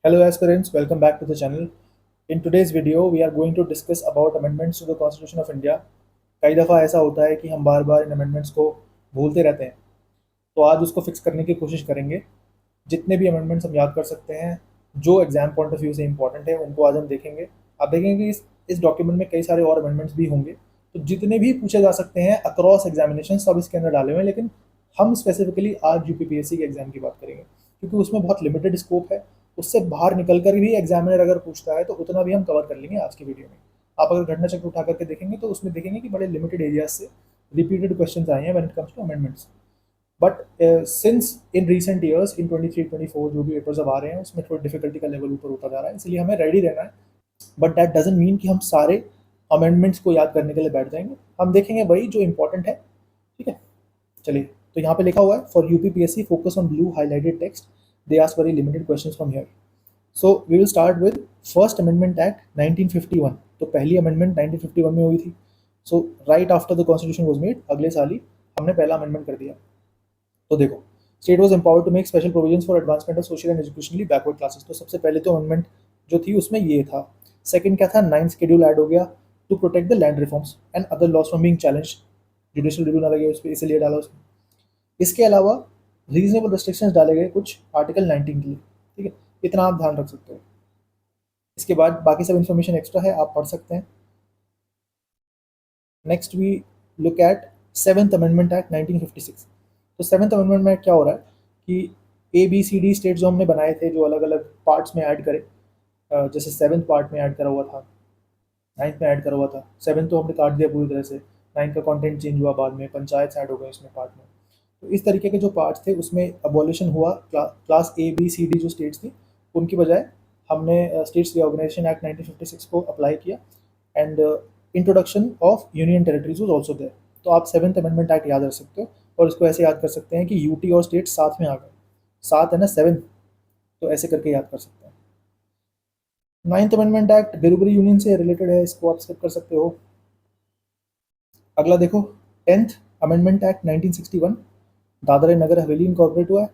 Hello aspirants, welcome back to the channel. In today's video, we are going to discuss about amendments to the Constitution of India. कई दफ़ा ऐसा होता है कि हम बार बार इन amendments को भूलते रहते हैं, तो आज उसको फिक्स करने की कोशिश करेंगे। जितने भी अमेंडमेंट्स हम याद कर सकते हैं, जो एग्जाम पॉइंट ऑफ व्यू से इंपॉर्टेंट है, उनको आज हम देखेंगे। आप देखेंगे कि इस डॉक्यूमेंट में कई सारे और अमेंडमेंट्स भी होंगे, तो जितने भी पूछे जा सकते हैं अक्रॉस एग्जामिनेशन सब इसके अंदर डाले हुए हैं। लेकिन हम स्पेसिफिकली आज यूपीपीएससी के एग्जाम की बात करेंगे, क्योंकि उसमें बहुत लिमिटेड स्कोप है। उससे बाहर निकल कर भी एग्जामिनर अगर पूछता है तो उतना भी हम कवर कर लेंगे आज की वीडियो में। आप अगर घटना चक्र उठा करके देखेंगे तो उसमें देखेंगे कि बड़े लिमिटेड एरियाज से रिपीटेड क्वेश्चंस आए हैं when it comes to amendments. But since in recent years in 23-24 जो भी पेपर्स अब आ रहे हैं उसमें थोड़ी डिफिकल्टी का लेवल ऊपर होता जा रहा है, इसलिए हमें रेडी रहना है। बट दैट डजंट मीन कि हम सारे अमेंडमेंट्स को याद करने के लिए बैठ जाएंगे। हम देखेंगे वही जो इंपॉर्टेंट है। ठीक है, चलिए। तो यहाँ पे लिखा हुआ है for UPPSC focus on blue highlighted text, they ask very limited questions from here. So we will start with first amendment act 1951। तो पहली अमेंडमेंट 1951 में हुई थी। So right after the constitution was made, अगले साल ही हमने पहला अमेंडमेंट कर दिया। तो देखो, state was empowered to make special provisions for advancement of social and educationally backward classes. तो सबसे पहले तो अमेंडमेंट जो थी उसमें ये था। सेकंड क्या था, 9th शेड्यूल ऐड हो गया to protect the land reforms and other laws from being challenge. Judicial review ना लगे उस पर, इसलिए डाला उसमें। इसके अलावा रीजनेबल रिस्ट्रिक्शंस डाले गए कुछ आर्टिकल 19 के लिए। ठीक है, इतना आप ध्यान रख सकते हो। इसके बाद बाकी सब इन्फॉर्मेशन एक्स्ट्रा है, आप पढ़ सकते हैं। Next we look at seventh amendment act 1956। तो सेवन्थ अमेंडमेंट में क्या हो रहा है कि ABCD स्टेट जो हमने बनाए थे, जो अलग अलग पार्ट्स में ऐड करे, जैसे सेवन्थ पार्ट में ऐड करा हुआ था, 9th में ऐड करा हुआ था, सेवन्थ तो हमने काट दिया पूरी तरह से, 9th का कंटेंट चेंज हुआ, बाद में पंचायत ऐड हो गए उसमें पार्ट में। तो इस तरीके के जो पार्ट्स थे उसमें अबॉलिशन हुआ। क्लास ABCD जो स्टेट्स थी उनकी बजाय हमने स्टेट्स रिऑर्गेनाइजेशन एक्ट 1956 को अप्लाई किया and introduction of union territories was also there. तो आप सेवन्थ अमेंडमेंट एक्ट याद रख सकते हो और इसको ऐसे याद कर सकते हैं कि यूटी और स्टेट साथ में आ गए। साथ है ना, सेवन, तो ऐसे करके याद कर सकते हैं। 9th अमेंडमेंट एक्ट बेरुबरी यूनियन से रिलेटेड है, इसको आप स्किप कर सकते हो। अगला देखो, 10th amendment act 1961, Dadra and Nagar Haveli incorporate हुआ है।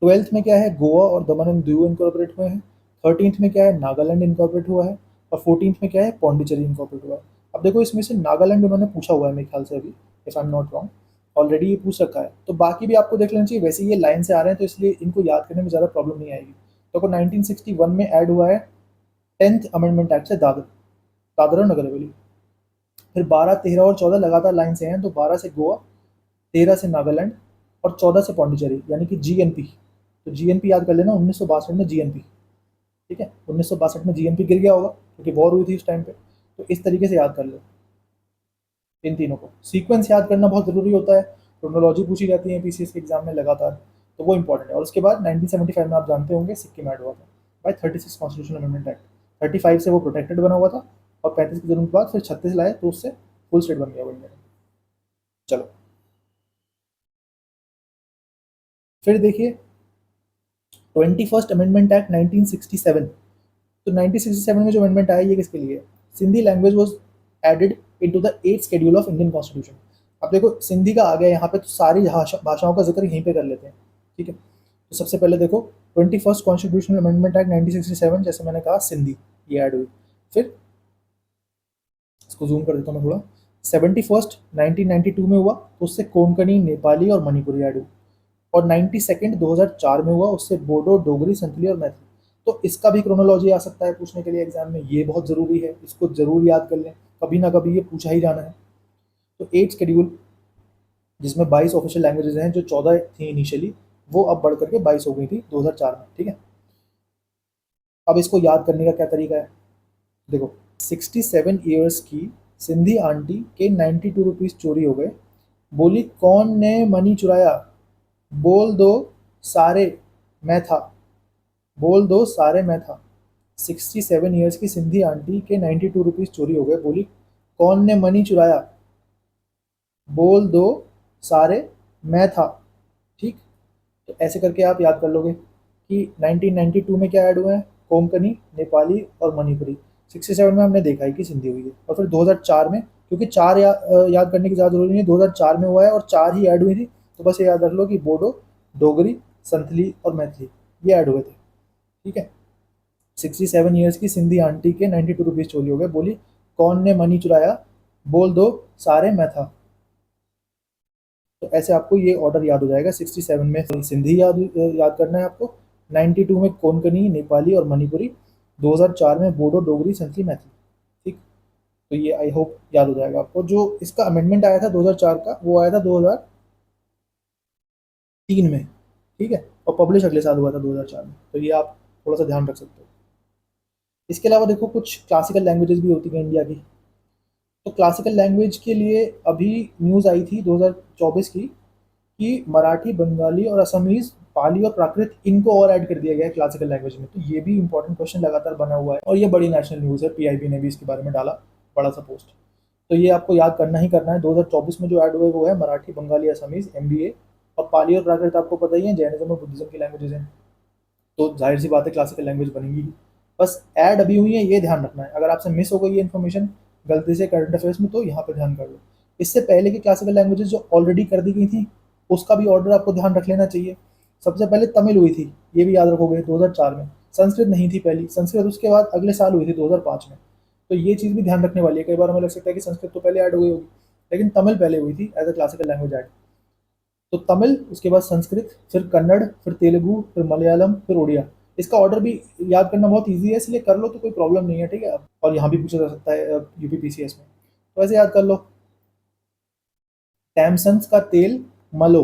12th में क्या है, गोवा और दमन एंड दीव इनकॉर्पोरेट हुए हैं। 13th में क्या है, नागालैंड इनकॉर्पोरेट हुआ है। और 14th में क्या है, पौंडीचेरी इनकॉर्पोरेट हुआ है। अब देखो, इसमें से नागालैंड उन्होंने पूछा हुआ है मेरे ख्याल से अभी, if I am not wrong, already ये पूछ रखा है। तो बाकी भी आपको देख लेना चाहिए, वैसे ये लाइन से आ रहे हैं तो इसलिए इनको याद करने में ज़्यादा प्रॉब्लम नहीं आएगी। तो 1961 में ऐड हुआ है 10th अमेंडमेंट एक्ट से दादरा और नगर हवेली। फिर 12, 13 और 14 लगातार लाइन से हैं, तो 12 से गोवा, 13 से नागालैंड और 14 से पौंडीचेरी, यानी कि GNP। तो GNP याद कर लेना, 1962 में GNP। ठीक है, 1962 में GNP गिर गया होगा क्योंकि वॉर हुई थी उस टाइम पे। तो इस तरीके से याद कर लो इन तीनों को। सीक्वेंस याद करना बहुत ज़रूरी होता है, क्रोनोलॉजी पूछी जाती है PCS के एग्जाम में लगातार, तो वो इंपॉर्टेंट है। और उसके बाद 1975 में आप जानते होंगे सिक्किम ऐड हुआ था बाय 36 कॉन्स्टिट्यूशनल अमेंडमेंट एक्ट। 35 से वो प्रोटेक्टेड बना हुआ था और 35 के जन्म के बाद फिर 36 लाए तो उससे फुल स्टेट बन गया वो इंडिया में। चलो, फिर देखिए 21st अमेंडमेंट एक्ट 1967। तो 1967 में जो अमेंडमेंट आया ये किसके लिए, Sindhi language was added into the 8th schedule of Indian constitution. अब देखो, सिंधी का आ गया यहाँ पे, तो सारी भाषाओं का जिक्र यहीं पे कर लेते हैं। ठीक है, तो सबसे पहले देखो 21st कॉन्स्टिट्यूशनल अमेंडमेंट एक्ट 1967, जैसे मैंने कहा सिंधी ये ऐड हुई। फिर इसको जूम कर देता हूँ मैं थोड़ा। 71st 1992 में हुआ, तो उससे कोंकणी, नेपाली और मणिपुरी ऐड हुई। और 92nd 2004 में हुआ, उससे बोडो, डोगरी, संथली और मैथिली। तो इसका भी क्रोनोलॉजी आ सकता है पूछने के लिए एग्जाम में, ये बहुत ज़रूरी है, इसको ज़रूर याद कर लें, कभी ना कभी ये पूछा ही जाना है। तो 8th शेड्यूल जिसमें 22 ऑफिशियल लैंग्वेजेज हैं, जो 14 थी इनिशियली, वो अब बढ़ करके 22 हो गई थी 2004 में। ठीक है, अब इसको याद करने का क्या तरीका है, देखो 67 ईयर्स की सिंधी आंटी के 92 रुपीज़ चोरी हो गए, बोली कौन ने मनी चुराया, बोल दो सारे मैं था, बोल दो सारे मैं था। 67 ईयर्स की सिंधी आंटी के 92 रुपीज़ चोरी हो गए, बोली कौन ने मनी चुराया, बोल दो सारे मैं था। ठीक, तो ऐसे करके आप याद कर लोगे कि 1992 में क्या ऐड हुए हैं, कोंकणी, नेपाली और मणिपुरी। 67 में हमने देखा है कि सिंधी हुई है। और फिर 2004 में, क्योंकि चार याद करने की ज़्यादा जरूरी नहीं है, 2004 में हुआ है और चार ही ऐड हुई थी, तो बस ये याद रख लो कि बोडो, डोगरी, संथली और मैथिली ये ऐड हुए थे। ठीक है, 67 ईयर्स की सिंधी आंटी के 92 रुपीज़ चोरी हो गए, बोली कौन ने मनी चुराया, बोल दो सारे मैं था। तो ऐसे आपको ये ऑर्डर याद हो जाएगा। 67 में सिंधी याद करना है आपको, 92 में कोंकणी, नेपाली और मणिपुरी, 2004 में बोडो, डोगरी, संथली, मैथिली। ठीक, तो ये आई होप याद हो जाएगा आपको। जो इसका अमेंडमेंट आया था 2004 का, वो आया था 2003 में। ठीक है, और पब्लिश अगले साल हुआ था 2004 में। तो ये आप थोड़ा सा ध्यान रख सकते हो। इसके अलावा देखो कुछ क्लासिकल लैंग्वेजेस भी होती हैं इंडिया की। तो क्लासिकल लैंग्वेज के लिए अभी न्यूज़ आई थी 2024 की, कि मराठी, बंगाली और असमीज, पाली और प्राकृत, इनको और ऐड कर दिया गया है क्लासिकल लैंग्वेज में। तो ये भी इंपॉर्टेंट क्वेश्चन लगातार बना हुआ है, और ये बड़ी नेशनल न्यूज़ है, पीआईबी ने भी इसके बारे में डाला बड़ा सा पोस्ट। तो ये आपको याद करना ही करना है। 2024 में जो ऐड हुए वो है मराठी, बंगाली, असमीज, एमबीए, और पाली और प्राकृत आपको पता ही है जैनिज्म और बुद्धिज्म की लैंग्वेजेस हैं। तो जाहिर सी बात है क्लासिकल लैंग्वेज बनेगी ही। बस ऐड अभी हुई है, ये ध्यान रखना है। अगर आपसे मिस हो गई ये इन्फॉर्मेशन गलती से करंट अफेयर्स में, तो यहाँ पर ध्यान कर लो। इससे पहले की क्लासिकल लैंग्वेजेस जो ऑलरेडी कर दी गई थी, उसका भी ऑर्डर आपको ध्यान रख लेना चाहिए। सबसे पहले तमिल हुई थी, ये भी याद रखोगे 2004 में। संस्कृत नहीं थी पहली, संस्कृत उसके बाद अगले साल हुई थी 2005 में। तो ये चीज़ भी ध्यान रखने वाली है। कई बार हमें लग सकता है कि संस्कृत तो पहले ऐड हो गई होगी, लेकिन तमिल पहले हुई थी as a classical language add. तो तमिल, उसके बाद संस्कृत, फिर कन्नड़, फिर तेलुगु, फिर मलयालम, फिर उड़िया। इसका ऑर्डर भी याद करना बहुत ईजी है, इसलिए कर लो तो कोई प्रॉब्लम नहीं है। ठीक है, और यहाँ भी पूछा जा सकता है यूपीपीसीएस में, तो ऐसे याद कर लो। टैमसन्स का तेल मलो,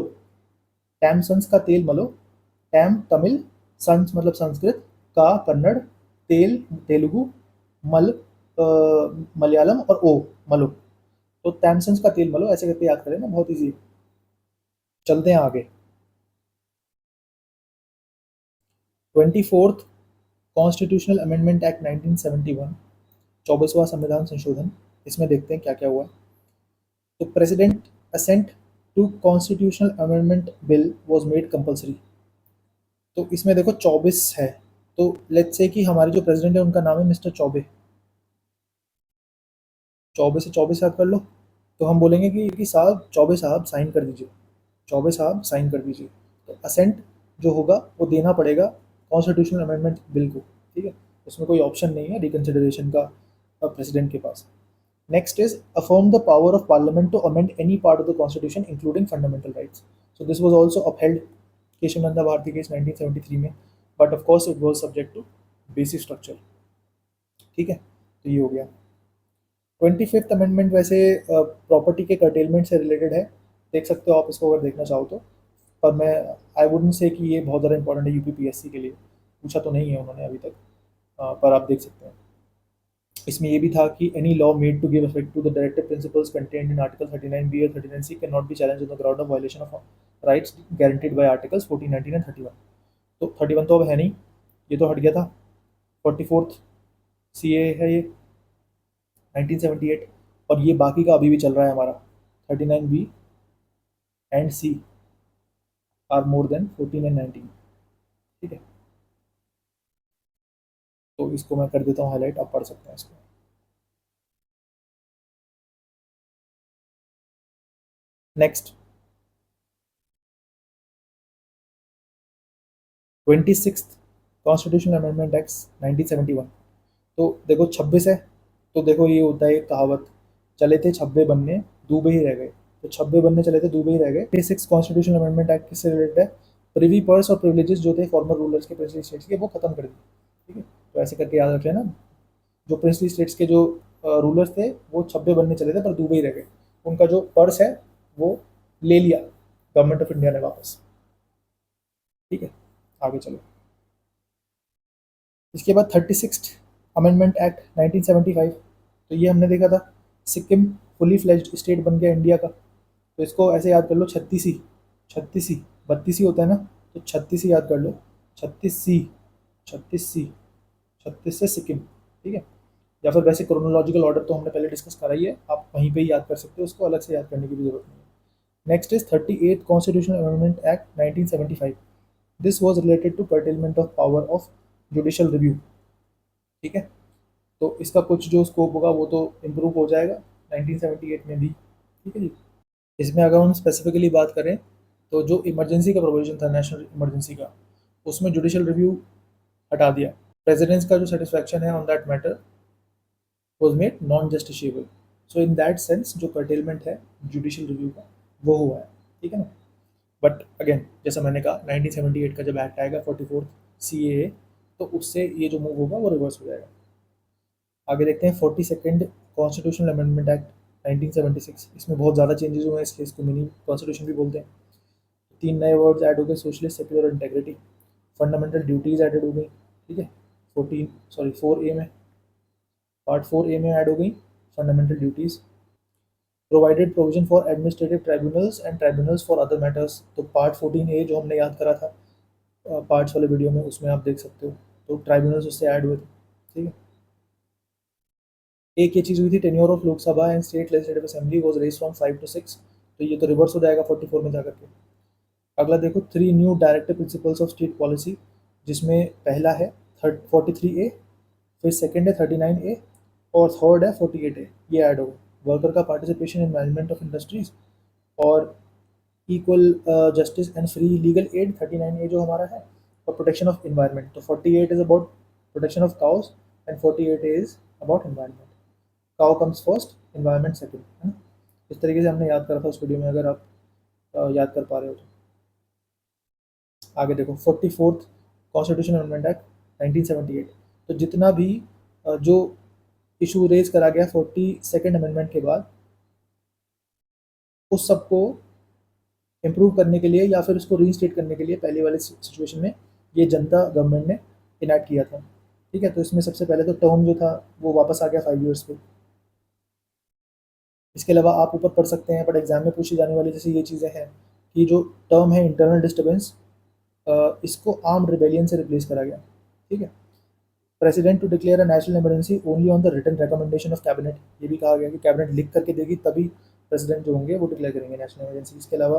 टैमसन्स का तेल मलो। टैम तमिल, सन्स मतलब संस्कृत, का कन्नड़, तेल तेलुगु, मल मलयालम, और ओ मलो। तो टैमसन्स का तेल मलो, ऐसे करके याद करें ना, बहुत ईजी है। चलते हैं आगे। 24th कॉन्स्टिट्यूशनल अमेंडमेंट एक्ट 1971, 24वां संविधान संशोधन। इसमें देखते हैं क्या क्या हुआ। तो president assent to constitutional amendment bill was made compulsory. तो इसमें देखो 24 है, तो लेट्स से कि हमारे जो प्रेसिडेंट है उनका नाम है मिस्टर चौबे। चौबे से 24 याद कर लो। तो हम बोलेंगे कि साहब चौबे साहब साइन कर दीजिए, चौबे साहब साइन कर दीजिए। तो असेंट जो होगा वो देना पड़ेगा कॉन्स्टिट्यूशनल अमेंडमेंट बिल को। ठीक है, उसमें कोई ऑप्शन नहीं है रिकन्सिडरेशन का प्रेसिडेंट के पास। Next is affirm the power of parliament to amend any part of the constitution including fundamental rights. So this was also upheld Kesavananda Bharati case 1973 में, but of course it was subject to basic structure. ठीक है, तो ये हो गया। 25th amendment वैसे property के curtailment से रिलेटेड है, देख सकते हो आप इसको अगर देखना चाहो तो। पर मैं आई वुडंट से कि ये बहुत ज़्यादा इंपॉर्टेंट है यूपीपीएससी के लिए, पूछा तो नहीं है उन्होंने अभी तक। पर आप देख सकते हैं। इसमें ये भी था कि any law made to give effect to the directive principles contained in article 39 B और 39 C can not be challenge on the ground of violation of rights guaranteed by articles 14, 19 and 31। तो 31 तो अब है नहीं, ये तो हट गया था। 44th सीए है ये 1978, और ये बाकी का अभी भी चल रहा है हमारा। 39 B and C are more than 14 and 19। ठीक है, तो इसको मैं कर देता हूँ हाईलाइट, आप पढ़ सकते हैं इसको। Next 26th constitutional amendment act 1971। तो देखो 26 है, तो देखो ये होता है एक कहावत, चले थे छब्बे बनने दूबे ही रह गए। तो छब्बे बनने चले थे दूबे ही रह गए। 26 कॉन्स्टिट्यूशनल अमेंडमेंट एक्ट किससे रिलेटेड है? प्रिवी पर्स और प्रिविलेजेस जो थे फॉर्मर रूलर्स के, प्रिंसली स्टेट्स के, वो खत्म कर दिए। ठीक है, तो ऐसे करके याद रख लेना। जो प्रिंसली स्टेट्स के जो रूलर्स थे वो छब्बे बनने चले थे पर दूबे ही रह गए। उनका जो पर्स है वो ले लिया गवर्नमेंट ऑफ इंडिया ने वापस। ठीक है, आगे चलो। इसके बाद 36th अमेंडमेंट एक्ट 1975। तो ये हमने देखा था, सिक्किम फुली फ्लेज्ड स्टेट बन गया इंडिया का। तो इसको ऐसे याद कर लो, 36 36 32 होता है ना, तो 36 याद कर लो। 36 36 36 से सिक्किम। ठीक है, या फिर वैसे क्रोनोलॉजिकल ऑर्डर तो हमने पहले डिस्कस करा ही है, आप वहीं पे ही याद कर सकते हो, उसको अलग से याद करने की भी जरूरत नहीं है। Next is 38th constitutional amendment act 1975। This was related to curtailment of power of judicial review. ठीक है, तो इसका कुछ जो स्कोप होगा वो तो इम्प्रूव हो जाएगा 1978 में भी। ठीक है जी। इसमें अगर हम स्पेसिफिकली बात करें, तो जो इमरजेंसी का प्रोविजन था नेशनल इमरजेंसी का, उसमें जुडिशियल रिव्यू हटा दिया। प्रेसिडेंट्स का जो सेटिस्फैक्शन है on that matter was made non justiciable. So in that sense जो कर्टेलमेंट है जुडिशियल रिव्यू का वो हुआ है, ठीक है ना। बट अगेन जैसा मैंने कहा 1978 का जब एक्ट आएगा 44th CAA, तो उससे ये जो मूव होगा वो रिवर्स हो जाएगा। आगे देखते हैं 42nd कॉन्स्टिट्यूशनल अमेंडमेंट एक्ट 1976। इसमें बहुत ज़्यादा चेंजेस हुए हैं, इसलिए इसको मिनी कॉन्स्टिट्यूशन भी बोलते हैं। 3 नए वर्ड्स ऐड हो गए, सोशलिस्ट, सेक्युलर और इंटेग्रिटी। फंडामेंटल ड्यूटीज़ एडेड हो गई, ठीक है। 4A में, पार्ट 4A में ऐड हो गई fundamental duties. Provided provision for administrative tribunals and tribunals for other matters. तो पार्ट 14A जो हमने याद करा था पार्ट्स वाले वीडियो में, उसमें आप देख सकते हो, तो ट्राइब्यूनल्स उससे ऐड हुए थे, ठीक है। एक ये चीज़ हुई थी, tenure of Lok Sabha and state legislative assembly was raise from 5 to 6, तो ये तो रिवर्स हो जाएगा 44 में जाकर के। अगला देखो 3 new directive principles of state policy, जिसमें पहला है 43A, फिर सेकंड है 39A और थर्ड है 48A। ये ऐड हो गए। वर्कर का participation in management of industries और equal justice and free legal aid 39A जो हमारा है, और प्रोटेक्शन ऑफ इन्वायरमेंट। तो 48 is about protection of cows and 48A is about environment. Cow comes first, environment second, है ना। इस तरीके से हमने याद करा था उस वीडियो में, अगर आप याद कर पा रहे हो तो। आगे देखो 44th कॉन्स्टिट्यूशन अमेंडमेंट एक्ट 1978। तो जितना भी जो इशू रेज करा गया 42nd अमेंडमेंट के बाद, उस सबको इम्प्रूव करने के लिए या फिर उसको रीइंस्टेट करने के लिए पहले वाले सिचुएशन में ये जनता गवर्नमेंट ने इनैक्ट किया था, ठीक है। तो इसमें सबसे पहले तो टर्म जो था वो वापस आ गया 5 years पे। इसके अलावा आप ऊपर पढ़ सकते हैं, बट एग्जाम में पूछी जाने वाली जैसे ये चीज़ें हैं कि जो टर्म है इंटरनल डिस्टर्बेंस, इसको आर्म्ड रिबेलियन से रिप्लेस करा गया, ठीक है। President to declare a national emergency only on the written recommendation of cabinet. ये भी कहा गया कि कैबिनेट लिख करके देगी तभी प्रेसिडेंट जो होंगे वो डिक्लेयर करेंगे नेशनल इमरजेंसी। इसके अलावा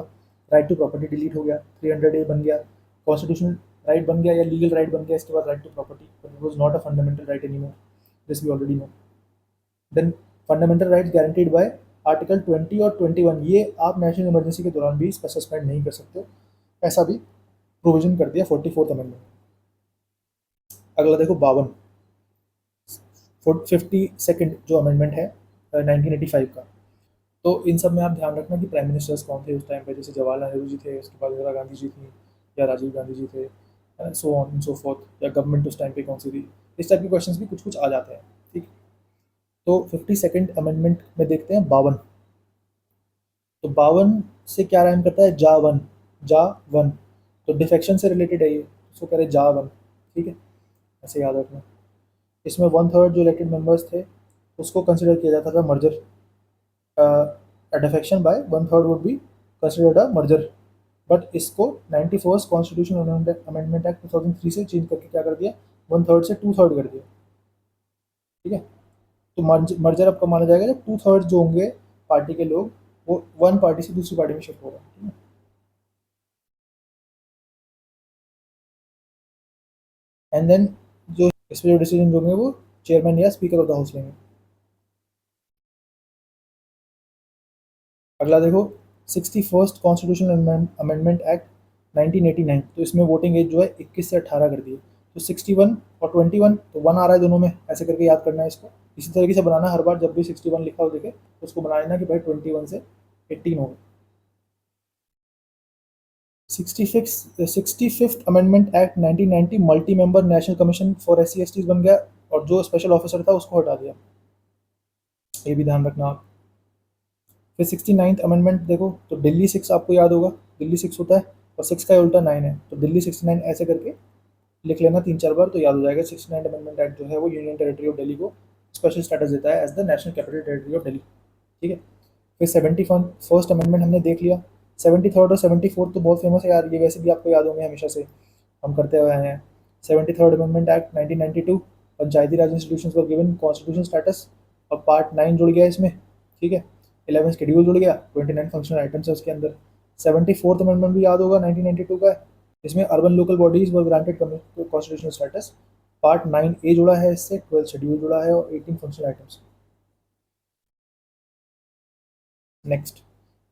राइट टू प्रॉपर्टी डिलीट हो गया, 300A बन गया, कॉन्स्टिट्यूशनल राइट बन गया या लीगल राइट बन गया। इसके बाद right to property, but it was not a fundamental right any more, this we already know. Then fundamental rights guaranteed by article 20 और 21, ये आप नेशनल इमरजेंसी के दौरान भी इसका सस्पेंड नहीं कर सकते, ऐसा भी प्रोविजन कर दिया 44th अमेंडमेंट। अगला देखो 52nd जो अमेंडमेंट है 1985 का। तो इन सब में आप ध्यान रखना कि प्राइम मिनिस्टर्स कौन थे उस टाइम पे, जैसे जवाहरलाल नेहरू जी थे, उसके बाद इंदिरा गांधी जी थी, या राजीव गांधी जी थे, so on and so fourth, या गवर्नमेंट उस टाइम पे कौन सी थी। इस टाइप के क्वेश्चंस भी कुछ कुछ आ जाते हैं, ठीक। तो 52nd अमेंडमेंट में देखते हैं 52। तो 52 से क्या राइम करता है, जा वन, जा वन। तो डिफेक्शन से रिलेटेड है ये, उसको कह रहे जा वन, ठीक है, ऐसे याद रखना। इसमें 1/3 जो इलेक्टेड मेंबर्स थे उसको कंसिडर किया जाता था merger. a defection by 1/3 would be considered a merger, but इसको 91st कॉन्स्टिट्यूशन अमेंडमेंट एक्ट 2003 से चेंज करके क्या कर दिया, 1/3 से 2/3 कर दिया, ठीक है। तो मर्जर अब कब माना जाएगा, जब 2/3 जो होंगे पार्टी के लोग वो वन पार्टी से दूसरी पार्टी में शिफ्ट हो रहे हैं, ठीक है। एंड देन जो इस पर जो डिसीजन होंगे वो चेयरमैन या स्पीकर ऑफ द हाउस लेंगे। अगला देखो 61st कॉन्स्टिट्यूशनल अमेंडमेंट एक्ट 1989। तो इसमें वोटिंग एज जो है 21 से 18 कर दी है। तो 61 और 21, तो 1 आ रहा है दोनों में, ऐसे करके याद करना है इसको। इसी तरीके से बनाना, हर बार जब भी 61 लिखा हो देखे तो उसको बना लेना कि भाई 21 से 18 होगा। 65th amendment act 1990 multi member national commission for SC STs बन गया, और जो स्पेशल ऑफिसर था उसको हटा दिया, ये भी ध्यान रखना आप। फिर 69th अमेंडमेंट देखो, तो दिल्ली 6 आपको याद होगा, दिल्ली 6 होता है और 6 का उल्टा 9 है, तो दिल्ली 69 ऐसे करके लिख लेना 3-4 बार तो याद हो जाएगा। 69 अमेंडमेंट एक्ट जो है वो यूनियन टेरिटरी ऑफ दिल्ली को स्पेशल स्टेटस देता है as the national capital territory of Delhi, ठीक है। फिर 71st अमेंडमेंट हमने देख लिया। 73rd और 74th तो बहुत फेमस है यार, ये वैसे भी आपको याद होंगे, हमेशा से हम करते हुए हैं। 73rd amendment act 1992, Panchayati Raj institutions for given constitution status, और पार्ट 9 जुड़ गया इसमें, ठीक है। 11 शेड्यूल जुड़ गया, 29 फंक्शनल आइटम्स है उसके अंदर। 74th अमेंडमेंट भी याद होगा, 1992 का है। इसमें urban local bodies were granted constitutional status, part 9A जुड़ा है इससे, 12 शेड्यूल जुड़ा है और 18 functional items. Next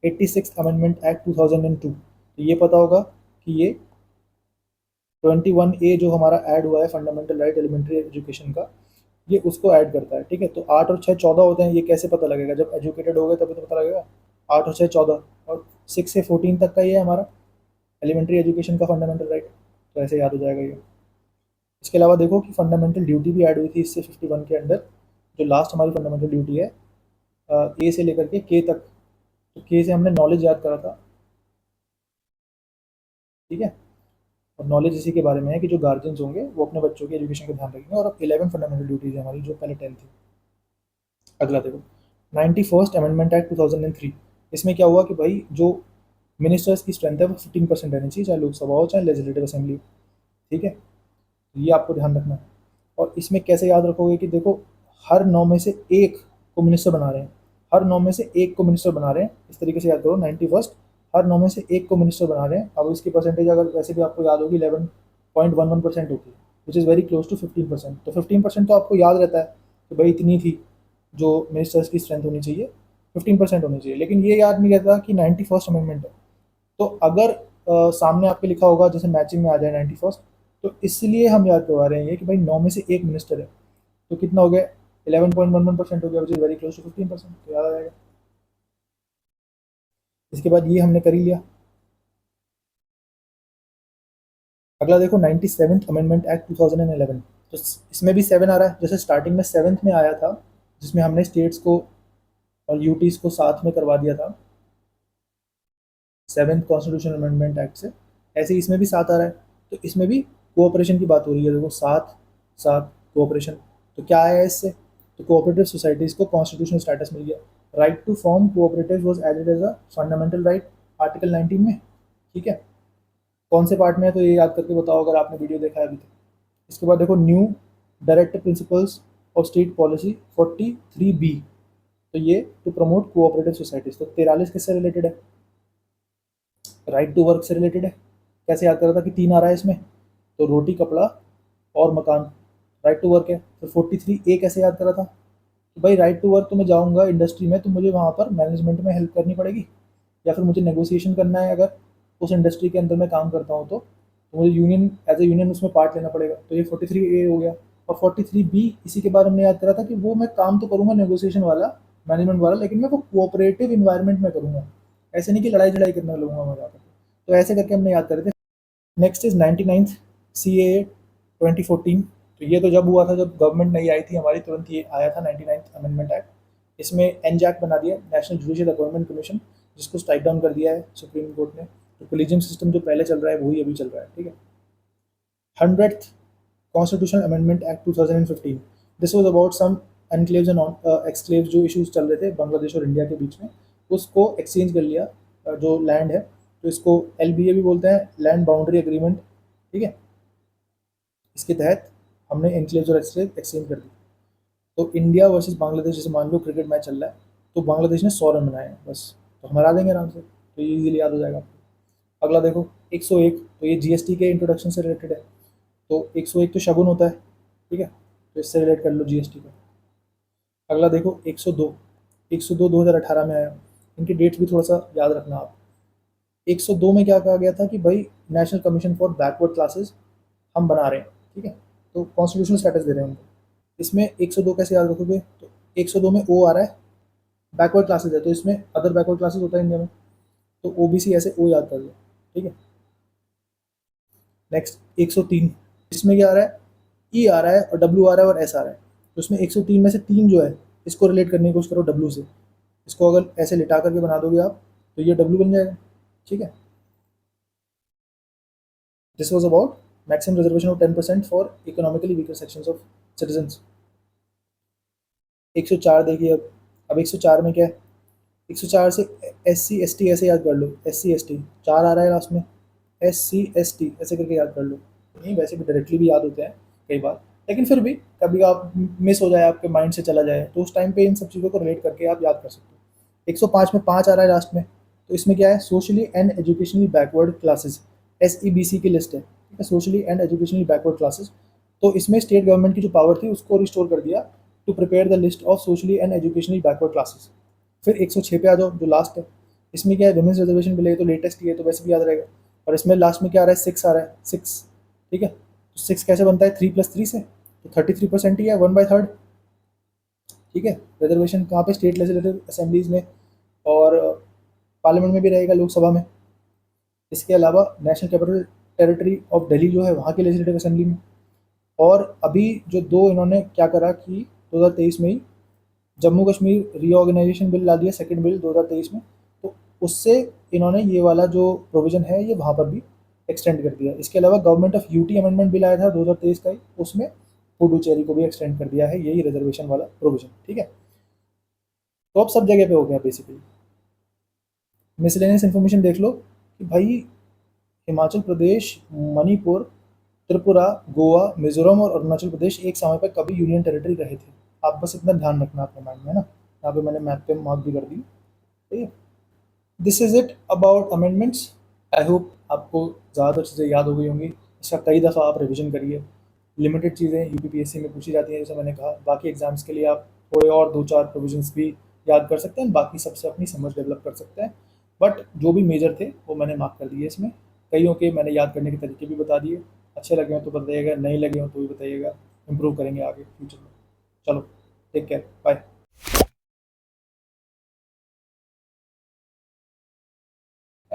86th amendment act 2002। तो ये पता होगा कि ये 21A जो हमारा ऐड हुआ है फंडामेंटल राइट एलिमेंट्री एजुकेशन का, ये उसको ऐड करता है, ठीक है। तो 8 और 6 14 होते हैं, ये कैसे पता लगेगा? जब एजुकेटेड हो गए तभी तो पता लगेगा। 8 और 6 14, और 6 से 14 तक का ये है हमारा एलिमेंट्री एजुकेशन का फंडामेंल राइट, तो ऐसे याद हो जाएगा ये। इसके अलावा देखो कि फंडामेंटल ड्यूटी भी ऐड हुई थी इससे 51 के अंदर, जो लास्ट हमारी फंडामेंटल ड्यूटी है ए से लेकर के के तक। तो के से हमने नॉलेज याद करा था, ठीक है। और नॉलेज इसी के बारे में है कि जो गार्जियंस होंगे वो अपने बच्चों की एजुकेशन का ध्यान रखेंगे। और अब 11 फंडामेंटल ड्यूटीज है हमारी, जो पहले 10 थी। अगला देखो 91st अमेंडमेंट एक्ट 2003। इसमें क्या हुआ कि भाई जो मिनिस्टर्स की स्ट्रेंथ है वो 15% रहनी चाहिए, चाहे लोकसभा हो चाहे लेजिस्लेटिव असेंबली हो, ठीक है। ये आपको ध्यान रखना है। और इसमें कैसे याद रखोगे कि देखो हर 9 में से एक को मिनिस्टर बना रहे हैं, हर 9 में से एक को मिनिस्टर बना रहे हैं, इस तरीके से याद करो 91st, हर 9 में से एक को मिनिस्टर बना रहे हैं। अब इसकी परसेंटेज अगर वैसे भी आपको याद होगी 11.11% होती है, which is very close to 15%। तो 15% तो आपको याद रहता है कि भाई इतनी थी जो मिनिस्टर्स की स्ट्रेंथ होनी चाहिए, 15% होनी चाहिए। लेकिन ये याद नहीं रहता कि 91st अमेंडमेंट है। तो अगर सामने आपके लिखा होगा जैसे मैचिंग में आ जाए 91st, तो इसलिए हम याद करवा रहे हैं ये कि भाई 9 में से एक मिनिस्टर है, तो कितना हो गया 11.11% हो गया, which is very close to 15%, तो याद आ जाएगा। इसके बाद ये हमने कर ही लिया। अगला देखो 97th अमेंडमेंट एक्ट 2011। तो इसमें भी 7 आ रहा है, जैसे स्टार्टिंग में 7th में आया था जिसमें हमने स्टेट्स को और यूटीज़ को साथ में करवा दिया था 7th कॉन्स्टिट्यूशन अमेंडमेंट एक्ट से, ऐसे ही इसमें भी 7 आ रहा है। तो इसमें भी कोऑपरेशन की बात हो रही है, देखो 7 7 कोऑपरेशन। तो क्या आया है इससे? तो कोऑपरेटिव सोसाइटीज़ को कॉन्स्टिट्यूशनल स्टेटस मिल गया। Right to form cooperative was added as a fundamental right article 19 में, ठीक है। कौन से पार्ट में है तो ये याद करके बताओ अगर आपने वीडियो देखा है अभी तक। इसके बाद देखो new directive principles of state policy 43B। तो ये टू प्रमोट कोऑपरेटिव सोसाइटीज़। तो 43 किससे रिलेटेड है? राइट टू वर्क से रिलेटेड है। कैसे याद कर रहा था कि 3 आ रहा है इसमें? तो रोटी कपड़ा और मकान राइट टू वर्क है। तो 43A कैसे याद करा था कि भाई राइट टू वर्क, तो मैं जाऊँगा इंडस्ट्री में तो मुझे वहाँ पर मैनेजमेंट में हेल्प करनी पड़ेगी, या फिर मुझे नेगोशिएशन करना है अगर उस इंडस्ट्री के अंदर मैं काम करता हूँ तो मुझे यूनियन एज ए यूनियन उसमें पार्ट लेना पड़ेगा। तो ये 43A हो गया। और 43B इसी के बाद हमने याद करा था कि वो मैं काम तो करूँगा नेगोशिएशन वाला, मैनेजमेंट वाला, लेकिन मैं वो कोऑपरेटिव इन्वायरमेंट में करूँगा, ऐसे नहीं कि लड़ाई झड़ाई करने लगूंगा मैं जाकर। तो ऐसे करके हमने याद करे थे। Next is 99th CAA 2014। तो ये तो जब हुआ था जब गवर्नमेंट नई आई थी हमारी, तुरंत ये आया था 99th अमेंडमेंट एक्ट। इसमें एनजैक बना दिया, नेशनल जुडिशियल अपॉइंटमेंट कमीशन, जिसको स्ट्राइक डाउन कर दिया है सुप्रीम कोर्ट ने। तो कोलिजियम सिस्टम जो पहले चल रहा है वही अभी चल रहा है, ठीक है। 100th constitutional amendment act 2015। This was about some enclaves and exclaves जो इश्यूज चल रहे थे बांग्लादेश और इंडिया के बीच में, उसको एक्सचेंज कर लिया जो लैंड है। तो इसको LBA भी बोलते हैं, लैंड बाउंड्री एग्रीमेंट, ठीक है। इसके तहत हमने एनक्लेव्स और एक्सक्लेव एक्सचेंज कर दी। तो इंडिया वर्सेस बांग्लादेश, जैसे मान लो क्रिकेट मैच चल रहा है, तो बांग्लादेश ने 100 रन बनाए हैं बस, तो हम हरा देंगे आराम से। तो ये इजीली याद हो जाएगा आपको। अगला देखो 101। तो ये GST के इंट्रोडक्शन से रिलेटेड है। तो 101 तो शगुन होता है, ठीक है, तो इससे रिलेट कर लो GST को। अगला देखो 102। 102 2018 में आया। इनके डेट्स भी थोड़ा सा याद रखना आप। 102 में क्या कहा गया था कि भाई national commission for backward classes हम बना रहे हैं, ठीक है। तो कॉन्स्टिट्यूशनल स्टेटस दे रहे हैं उनको। इसमें 102 कैसे याद रखोगे? तो 102 में O आ रहा है, बैकवर्ड क्लासेस है, तो इसमें अदर बैकवर्ड क्लासेस होता है इंडिया में, तो OBC ऐसे O याद कर लो, ठीक है। नेक्स्ट 103। इसमें क्या आ रहा है? E आ रहा है और W आ रहा है और S आ रहा है। तो उसमें 103 में से 3 जो है इसको रिलेट करने की कोशिश करो W से। इसको अगर ऐसे लिटा करके बना दोगे आप तो ये W बन जाएगा, ठीक है। This was about maximum reservation of 10% for economically weaker sections of citizens. 104 देखिए। अब 104 में क्या है? 104 से SC ST ऐसे याद कर लो, SC ST 4 आ रहा है लास्ट में, SC ST ऐसे करके याद कर लो। नहीं, वैसे भी डायरेक्टली भी याद होते हैं कई बार, लेकिन फिर भी कभी आप मिस हो जाए, आपके माइंड से चला जाए, तो उस टाइम पे इन सब चीज़ों को रिलेट करके आप याद कर सकते हो। 105 में 5 आ रहा है लास्ट में, तो इसमें क्या है? Socially and educationally backward classes, SEBC की लिस्ट है, ठीक है, socially and educationally backward classes. तो इसमें स्टेट गवर्नमेंट की जो पावर थी उसको रिस्टोर कर दिया to prepare the list of socially and educationally backward classes. फिर 106 पे आ जाओ जो लास्ट है। इसमें क्या है? वुमेन्स रिजर्वेशन मिले, तो लेटेस्ट ही है तो वैसे भी याद रहेगा। और इसमें लास्ट में क्या आ रहा है? 6 आ रहा है, 6 ठीक है। तो 6 कैसे बनता है 3 + 3 से, तो 33% ही है, 1/3। ठीक है। रिजर्वेशन कहाँ पे, स्टेट लेजिस्लेटिव असेंबलीज में और पार्लियामेंट में भी रहेगा, लोकसभा में। इसके अलावा national capital territory of Delhi जो है वहाँ की लेजिस्लेटिव असेंबली में। और अभी जो दो इन्होंने क्या करा कि 2023 में ही जम्मू कश्मीर रीऑर्गेनाइजेशन बिल ला दिया, सेकंड बिल 2023 में। तो उससे इन्होंने ये वाला जो प्रोविज़न है ये वहाँ पर भी एक्सटेंड कर दिया। इसके अलावा government of UT amendment bill आया था 2023 का ही, उसमें पुडुचेरी को भी एक्सटेंड कर दिया है यही रिजर्वेशन वाला प्रोविज़न। ठीक है। तो अब सब जगह पे हो गया बेसिकली। मिसलेनियस इन्फॉर्मेशन देख लो कि भाई हिमाचल प्रदेश, मणिपुर, त्रिपुरा, गोवा, मिजोरम और अरुणाचल प्रदेश एक समय पर कभी यूनियन टेरिटरी रहे थे। आप बस इतना ध्यान रखना अपने माइंड में, है ना। यहाँ पे मैंने मैप पे मार्क भी कर दी। ठीक है। This is it about amendments. I hope आपको ज़्यादातर चीज़ें याद हो गई होंगी। इसका कई दफ़ा आप रिवीजन करिए। लिमिटेड चीज़ें यूपीपीएससी में पूछी जाती हैं जैसे मैंने कहा, बाकी एग्जाम्स के लिए आप थोड़े और दो चार प्रोविजंस भी याद कर सकते हैं, बाकी सबसे अपनी समझ डेवलप कर सकते हैं। बट जो भी मेजर थे वो मैंने मार्क कर दिए इसमें। कईयों के मैंने याद करने के तरीके भी बता दिए। अच्छे लगे हो तो बताइएगा, नहीं लगे हो तो भी बताइएगा, इम्प्रूव करेंगे आगे फ्यूचर में। चलो, टेक केयर, बाय।